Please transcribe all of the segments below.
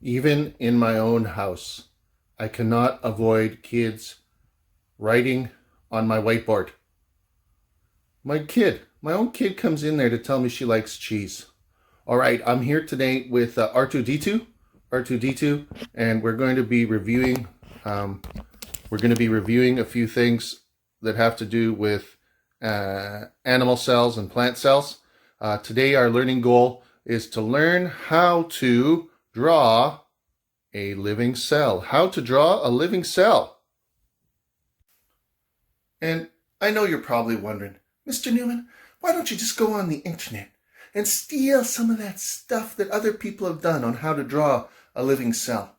Even in my own house, I cannot avoid kids writing on my whiteboard. My own kid comes in there to tell me she likes cheese. All right, I'm here today with R2D2, and we're going to be reviewing a few things that have to do with animal cells and plant cells. Today, our learning goal is to learn how to draw a living cell. How to draw a living cell. And I know you're probably wondering, Mr. Newman, why don't you just go on the internet and steal some of that stuff that other people have done on how to draw a living cell?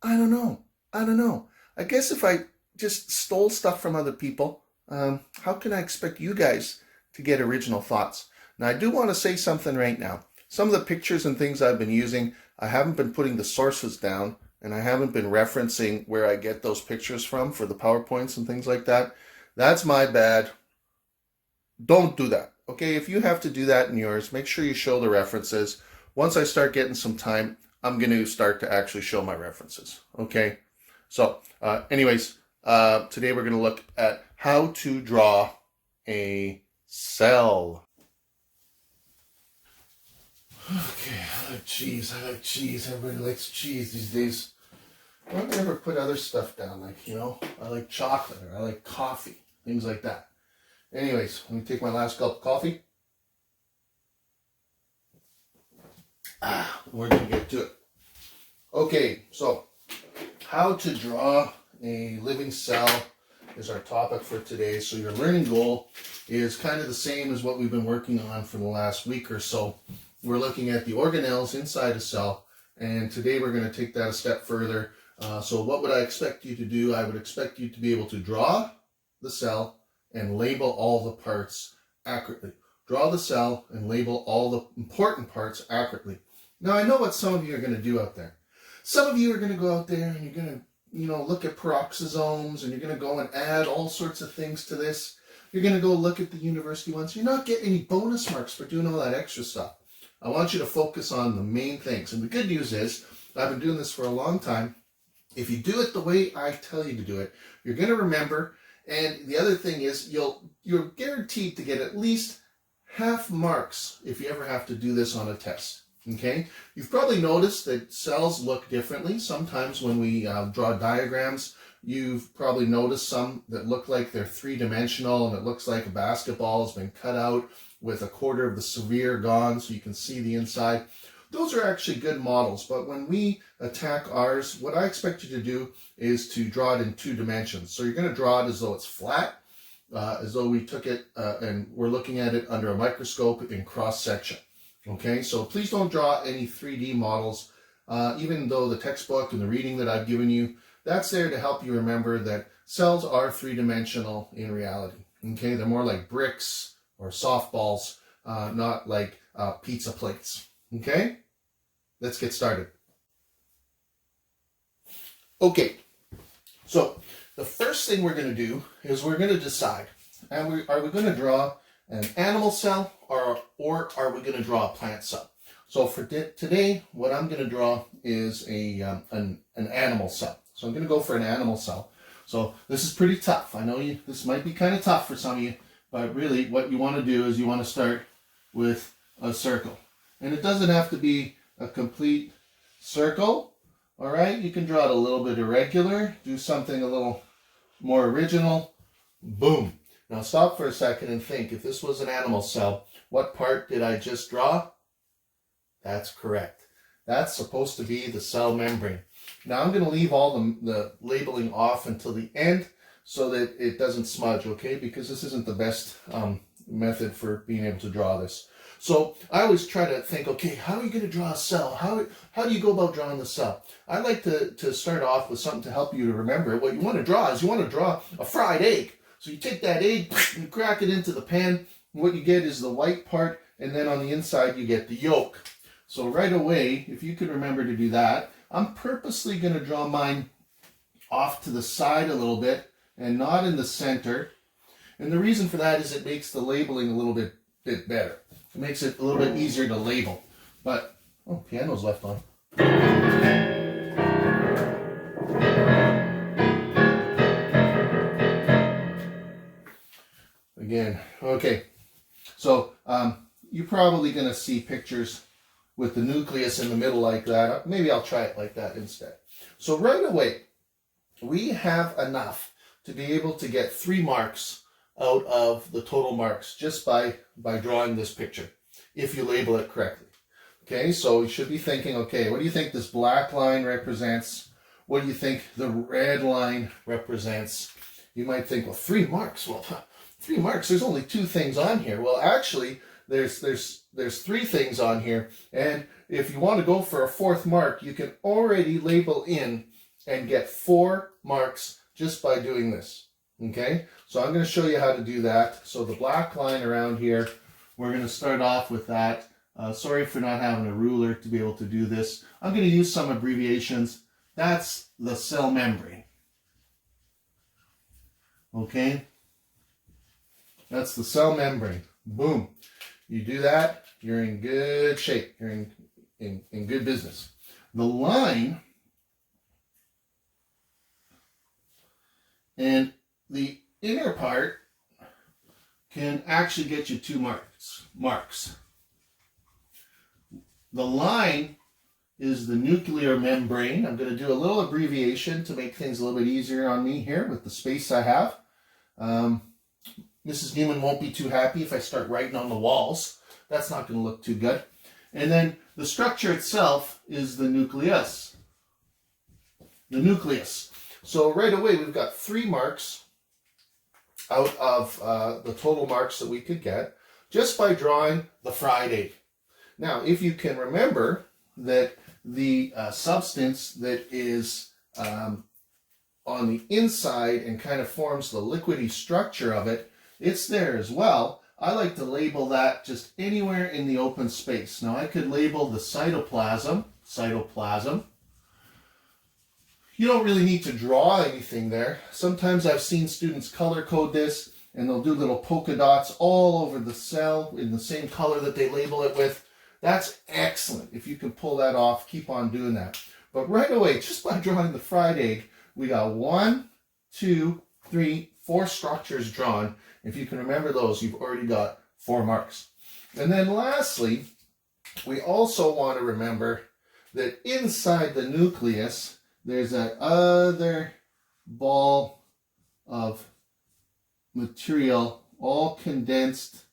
I don't know. I guess if I just stole stuff from other people, how can I expect you guys to get original thoughts? Now, I do want to say something right now. Some of the pictures and things I've been using, I haven't been putting the sources down, and I haven't been referencing where I get those pictures from for the PowerPoints and things like that. That's my bad. Don't do that. Okay, if you have to do that in yours, make sure you show the references. Once I start getting some time, I'm going to start to actually show my references. Okay, so anyways, today we're going to look at how to draw a cell. Okay, I like cheese. Everybody likes cheese these days. Why don't they ever put other stuff down? Like, I like chocolate, or I like coffee, things like that. Anyways, let me take my last gulp of coffee. We're going to get to it. Okay, so how to draw a living cell is our topic for today. So your learning goal is kind of the same as what we've been working on for the last week or so. We're looking at the organelles inside a cell, and today we're going to take that a step further. So what would I expect you to do? I would expect you to be able to draw the cell and label all the parts accurately. Draw the cell and label all the important parts accurately. Now, I know what some of you are going to do out there. Some of you are going to go out there and you're going to, look at peroxisomes, and you're going to go and add all sorts of things to this. You're going to go look at the university ones. You're not getting any bonus marks for doing all that extra stuff. I want you to focus on the main things. And the good news is, I've been doing this for a long time. If you do it the way I tell you to do it, you're going to remember. And the other thing is, you're guaranteed to get at least half marks if you ever have to do this on a test. Okay? You've probably noticed that cells look differently. Sometimes when we draw diagrams, you've probably noticed some that look like they're three-dimensional, and it looks like a basketball has been cut out with a quarter of the sphere gone so you can see the inside. Those are actually good models, but when we attack ours, what I expect you to do is to draw it in 2 dimensions. So you're going to draw it as though it's flat, as though we took it and we're looking at it under a microscope in cross-section. Okay, so please don't draw any 3D models, even though the textbook and the reading that I've given you, that's there to help you remember that cells are 3-dimensional in reality. Okay, they're more like bricks or softballs, not like pizza plates. Okay, let's get started. Okay, so the first thing we're going to do is we're going to decide, are we going to draw an animal cell or are we going to draw a plant cell? So for today, what I'm going to draw is an animal cell. So I'm going to go for an animal cell. So this is pretty tough. I know this might be kind of tough for some of you, but really what you want to do is you want to start with a circle. And it doesn't have to be a complete circle. All right, you can draw it a little bit irregular, do something a little more original. Boom. Now stop for a second and think, if this was an animal cell, what part did I just draw? That's correct. That's supposed to be the cell membrane. Now I'm going to leave all the labeling off until the end so that it doesn't smudge, okay? Because this isn't the best method for being able to draw this. So I always try to think, okay, how are you going to draw a cell? How do you go about drawing the cell? I like to start off with something to help you to remember. What you want to draw is you want to draw a fried egg. So you take that egg, you crack it into the pan, and what you get is the white part, and then on the inside you get the yolk. So right away, if you could remember to do that, I'm purposely going to draw mine off to the side a little bit and not in the center. And the reason for that is it makes the labeling a little bit better. It makes it a little bit easier to label. But, oh, piano's left on. again. Okay, so you're probably going to see pictures with the nucleus in the middle like that. Maybe I'll try it like that instead. So right away, we have enough to be able to get 3 marks out of the total marks just by drawing this picture, if you label it correctly. Okay, so you should be thinking, okay, what do you think this black line represents? What do you think the red line represents? You might think, well, 3 marks. Well, 3 marks, there's only 2 things on here. Well, actually, there's 3 things on here. And if you want to go for a 4th mark, you can already label in and get 4 marks just by doing this. Okay, so I'm going to show you how to do that. So the black line around here, we're going to start off with that. Sorry for not having a ruler to be able to do this. I'm going to use some abbreviations. That's the cell membrane. Okay, that's the cell membrane. Boom. You do that, you're in good shape. You're in good business. The line and the inner part can actually get you 2 marks. The line is the nuclear membrane. I'm going to do a little abbreviation to make things a little bit easier on me here with the space I have. Mrs. Newman won't be too happy if I start writing on the walls. That's not going to look too good. And then the structure itself is the nucleus. The nucleus. So right away we've got 3 marks out of the total marks that we could get just by drawing the fried egg. Now, if you can remember that the substance that is on the inside and kind of forms the liquidy structure of it, it's there as well. I like to label that just anywhere in the open space. Now I could label the cytoplasm. You don't really need to draw anything there. Sometimes I've seen students color code this and they'll do little polka dots all over the cell in the same color that they label it with. That's excellent. If you can pull that off, keep on doing that. But right away, just by drawing the fried egg, we got 1, 2, 3, 4 structures drawn. If you can remember those, you've already got 4 marks. And then lastly, we also want to remember that inside the nucleus, there's that other ball of material, all condensed.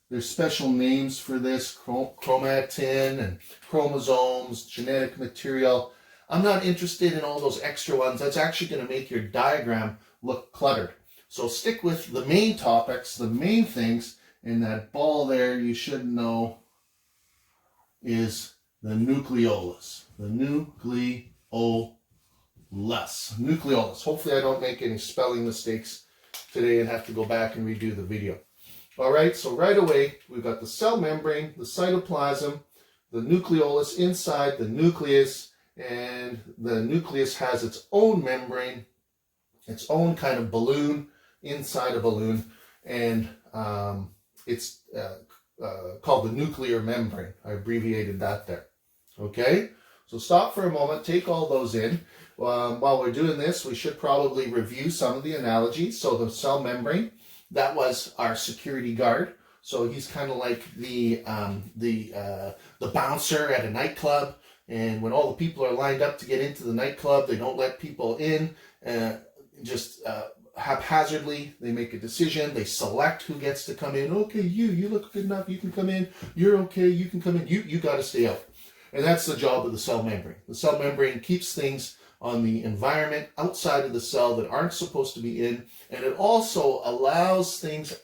There's special names for this, chromatin and chromosomes, genetic material. I'm not interested in all those extra ones. That's actually going to make your diagram look cluttered. So stick with the main topics, the main things, and that ball there you should know is the nucleolus. The nucleolus. Hopefully I don't make any spelling mistakes today and have to go back and redo the video. All right, so right away we've got the cell membrane, the cytoplasm, the nucleolus inside the nucleus, and the nucleus has its own membrane, its own kind of balloon inside a balloon, and it's called the nuclear membrane. I abbreviated that there. Okay, so stop for a moment, take all those in. While we're doing this, we should probably review some of the analogies. So the cell membrane, that was our security guard. So he's kind of like the bouncer at a nightclub. And when all the people are lined up to get into the nightclub, they don't let people in just haphazardly. They make a decision. They select who gets to come in. Okay, you look good enough. You can come in. You're okay. You can come in. You got to stay out. And that's the job of the cell membrane. The cell membrane keeps things on the environment outside of the cell that aren't supposed to be in, and it also allows things